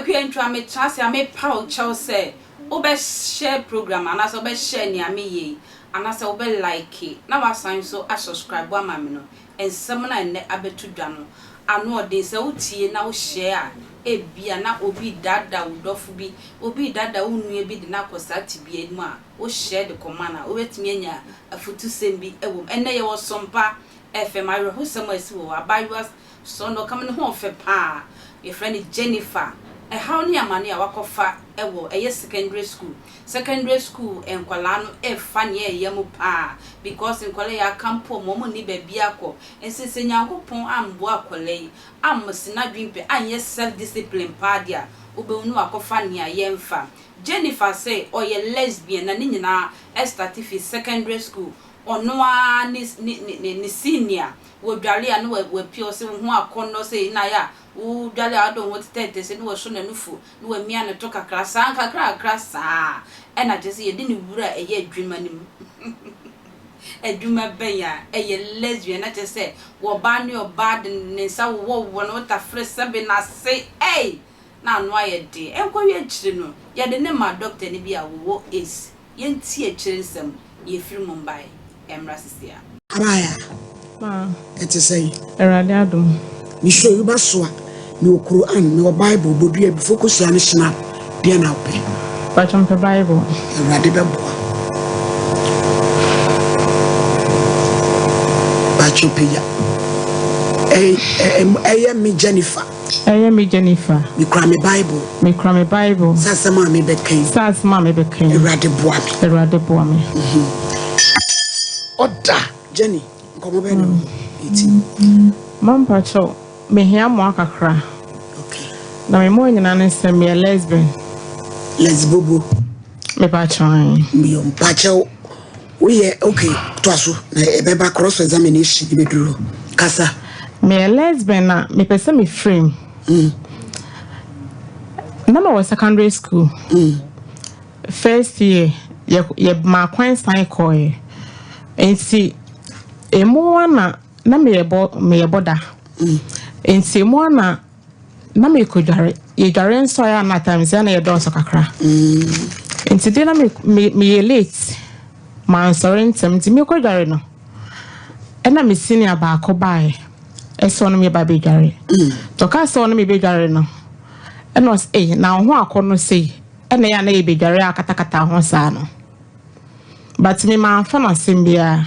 kwientwa me chance ya me pow chow say obe share program anase obe share ni ameye anase obe like na wasan so a subscribe wa ma me no ensem na ne abetu dwa no ano ode se utie na wo share ebia na obi dada udofu bi obi dada unue bi de na kosati bi enu a wo share the command a obetimi anya afutu sembi ewom enne ye wo sompa FM ayo sem asi wo abaywa so no kam ne ho fe pa your friend Jennifer how ni amane a wakofa ewo eye secondary school enkwala no e fa ne eye mu pa because enkwala ya campo momo ni baby akọ ensese nyankopon ambo akọle amsina dwimpe anye self discipline pa dia obenu akofa ne ayemfa Jennifer say oye lesbian na ni nyina start fi secondary school onoa ni senior wo dwale anu we pio se ho akono se na ya wo dwale adon wo tete se no so na nufu no wa mia ne to kakra san kakra sa e na je se ye di ni wura eye adwuma nim adwuma ben ya eye lesbian na je se wo ba ni oba de ne sa wo no ta frese be na se na no aye de enko wi akire no ye de ne ma doctor ni bia wo is ye nti akire nsem ye firi Mumbai emra sisia abaya eti say erade adom mi show you basoa mi Quran mi Bible bodua bi focus ya national dia na ope bacham pe Bible erade bebo bacho peya me Jennifer mi kra me Bible sasa ma me bekan erade boa me oda Jenny komo be no iti mampa cho me hia mo akakra okay na me mo nyina ne se me lesbian lesbobo me pa cho me on pa cho we okay to aso na ebeba cross examination be duro kasa me lesbian na me pese me frame na me was secondary school first year ye ma kwan sign call ensi emo na me yeboda ensi emo na me kodware ye dware nso ya na times ya na ye don so kakra ensi de na me late man sorry ntem ti me kodware no e na me senior ba ko bai e so no me ba be dware to ka so no me be dware no e no na ho akono sei e na ya na ye be dware akatakata ho sa no but me man fa na simbia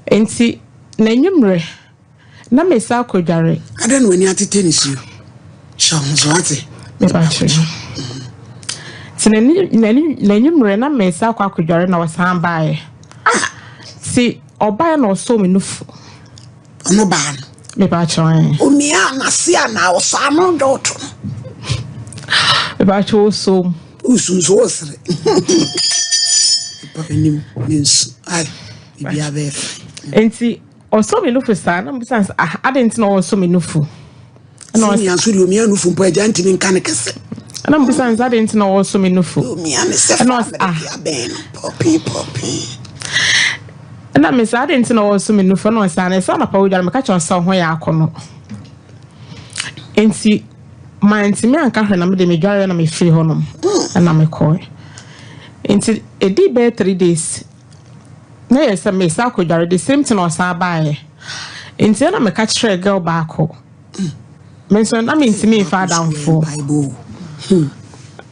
enti na nyumre na me sa kodware ada no ani atete ni sio shonzo ate me ba chi tinani na nyumre na me sa kodware na wasan baaye si obaye na oso me nufu ono ba me ba chi o mi ana si ana osa no doto me ba chi oso usunzo osre enim means ai bia be enti oso me nufu sa na mbusansa adent na oso me nufu na ya so lo mi anufu mpo aja ntimi nka ne kese na mbusansa adent na oso me nufu mi ane se na ben popi na me sa adent na oso me nufu na osa na sa na pa wudar me ka cha oso ho ya akono enti man ti me anka hwe na me de me dware na me free honom na me koy enti edi be 3 days na yes me sa kodware the same thing osa baaye enti na me ka kire girl baako me so na me ntimi fa down for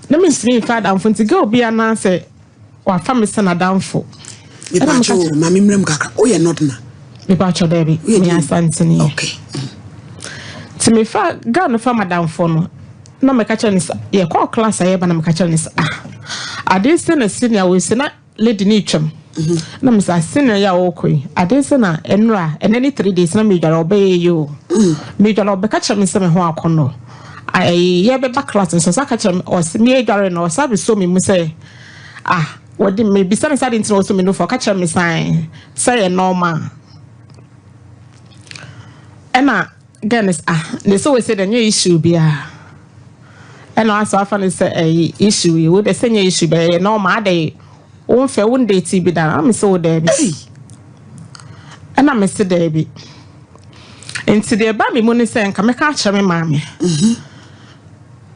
na me ntimi fa down for nti girl bia na say wa fa me se na down for me pa cho ma me mrem kaka o ye not na me pa cho baby me asantini okay ti me fa girl no fa madam for no na me ka kire ni ye call class aye ba na me ka kire ni ade se na senior we se na lady ni twam na me sa senior ya okoi ade se na enra enani 3 days na me dware obey you me dware obe ka kire me se me ho akono ai ye be back class so sa ka kire o se me dware no sa be so me mu say what did me be some starting to also me no for catch me sign say normal Emma goodness they so we say the new issue be and also often say a issue you would say new issue be normal day won fe won date be down am so there be and am say there be into the ba me money say nka me ka catch me maame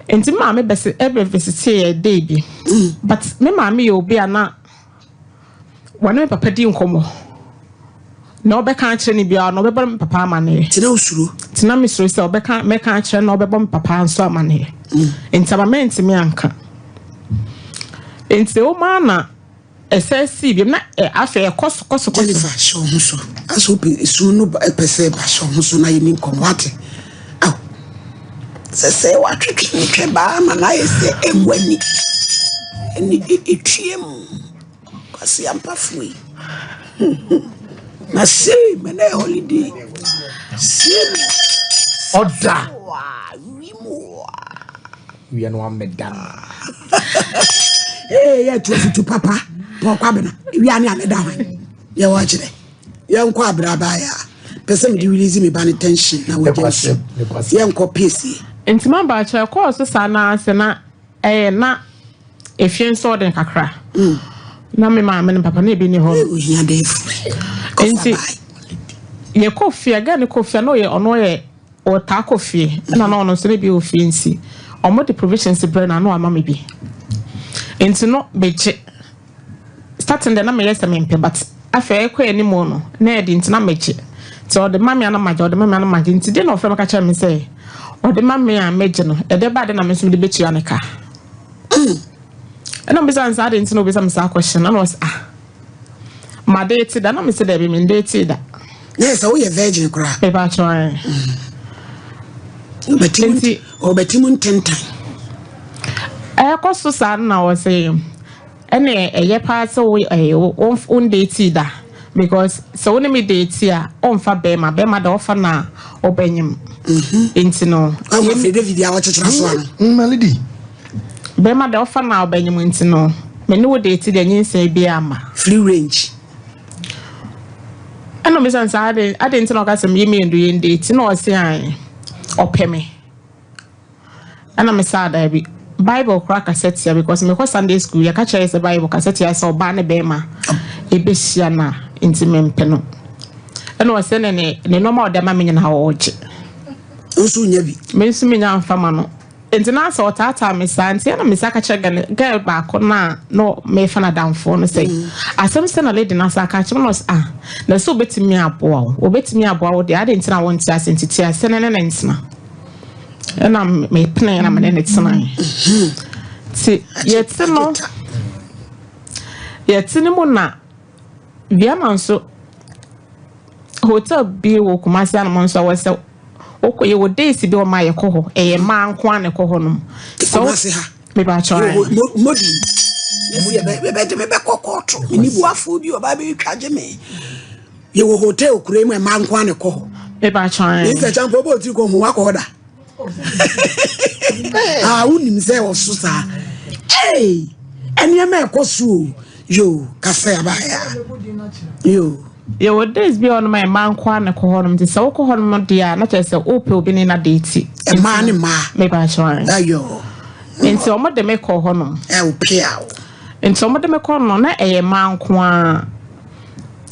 enti ma me bese ebe visit a day bi but me ma me obi ana wane papa di nkomo na obeka akire ni bia na obeba papa amane tina usuro tina misro se obeka meka akire na obeba papa nso amane enti abamenti me anka enti o ma na SSC bi na afa koso Jennifer show huso aso pe su no pese ba show huso na yini nkomo ate aw se wa twetwe ba ma na yese enwani eni etiem kwasi ampa fui na say me na holiday see Oda wimo we no am medam ya tu papa pokwa bena wi ani ameda wan ya wa kire ya nko abraba ya pese me di release me ban tension na we just ya nko pesi intima ba cha course sana sena na efien so den kakra na me ma me papa na ebi ni ho ya dey enti ye kofi aga ne kofi na ye ono ye o ta kofi na na ono so ne bi ofi nsi omo the provisions bre na no ama me bi enti no beche starting the na me yes me mpe but afa ekwa ani mo no na e di enti na meche so the mama na maje the mama na maje enti de no fe maka cha me say o the mama ya meje no e de ba de na me so de bechi aneka eno be san sa de enti no be sam sa question na no ma date da na me say da be me date da yes o ye virgin kra e ba try obetimun 10 time koso sa na o say ene eye pa so on date da because so when me date a on fa be ma da ofa na obenyim enti no ye me David ya wachechira so ano my lady be ma da ofa na obenyim enti no me no date da nyinsa bi ama free range ano me san sa ade enti no ka sem ye me ndu ye date no o say an opeme ana me sa da bi Bible crack cassette here because me ko Sunday school ya ka chere se Bible cassette here so ba ne be ma ebehia na intimempe no eno wase ne normal de ma me nyina ho oje osu nya bi me nsu me nya mfama no enti na so tata me sa enti na me sa ka chere girl ba ko na no me fa na damfo no say asem se na lady na sa ka chere no na so betimi aboa wo de ade enti na won ti ase enti ti ase ne ntina ena me plan na me ne tsena ti yetini mo na bia manso hotel bi wo Kumasi na monso wo se okoye wo days bi o ma ye ko ho eye ma nko an ko ho no so me ba cho modi me be kokoto ni bu afo bi o ba be twaje me ye wo hotel kure mu ma nko an ko ho me ba cho ni se champo bo ti ko mu akoda unim say osusa eni me ekosu yo kase abaya yo what days be on my man kwa na ko honum ti so ko honum dia na che se ope obi ni na date e ma ni ma me ba chwan ayo enti o mo de me ko honum opiao enti o mo de me ko no na e man kwa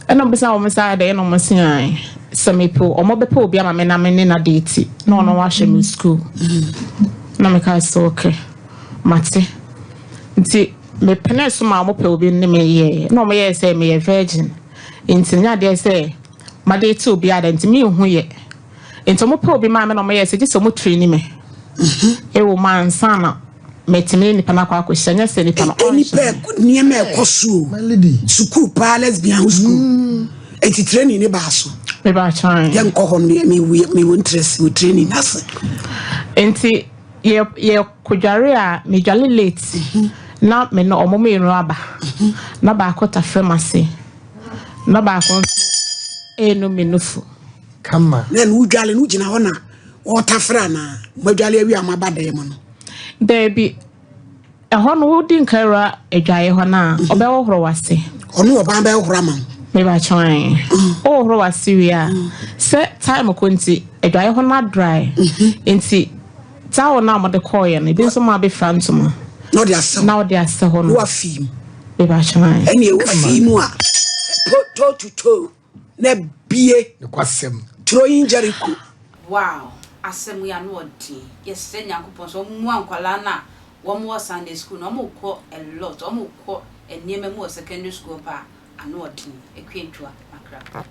eno bisa o mo sa de no mo sian samepo o mo be pe obi ama me na me ni na date no no wa hwe me school na me ka so okay mate nti me pene so ma mo pe obi ni me ye no mo ye say me virgin nti nya de say ma date obi ada nti me hu ye nti mo pe obi ma me no mo ye say just mo train me e wo man sana metime ni pana kwa kwhyanya se ni pana oni pe ni me ekosu my lady school pa lesbian school enti training ni ba so me ba chan yan ko hon me interest with training nas enti ye kujare a me dwale late na me no omo me no aba na ba akota pharmacy na ba akon no me nufu kama na nu dwale nu gina ho na o tafra na madwale awi amabada ye mo no baby ho no wodi nkara adwaye ho na obewo horo wase ono oba ba horo ma me ba chan o horo wase wi a se time ko nti adwaye ho na dry nti tawo na mo de koye no bi nso ma be frantuma no dia se now dia se ho no wa film me ba chan ene e film a to na bie the kwasem throwing Jericho Wow. asem ya no odi yese Nyankopon so mu ankwala na wo mo Sunday school no mo ko a lot o mo ko eniema mu secondary school pa ano odi ekwentwa akra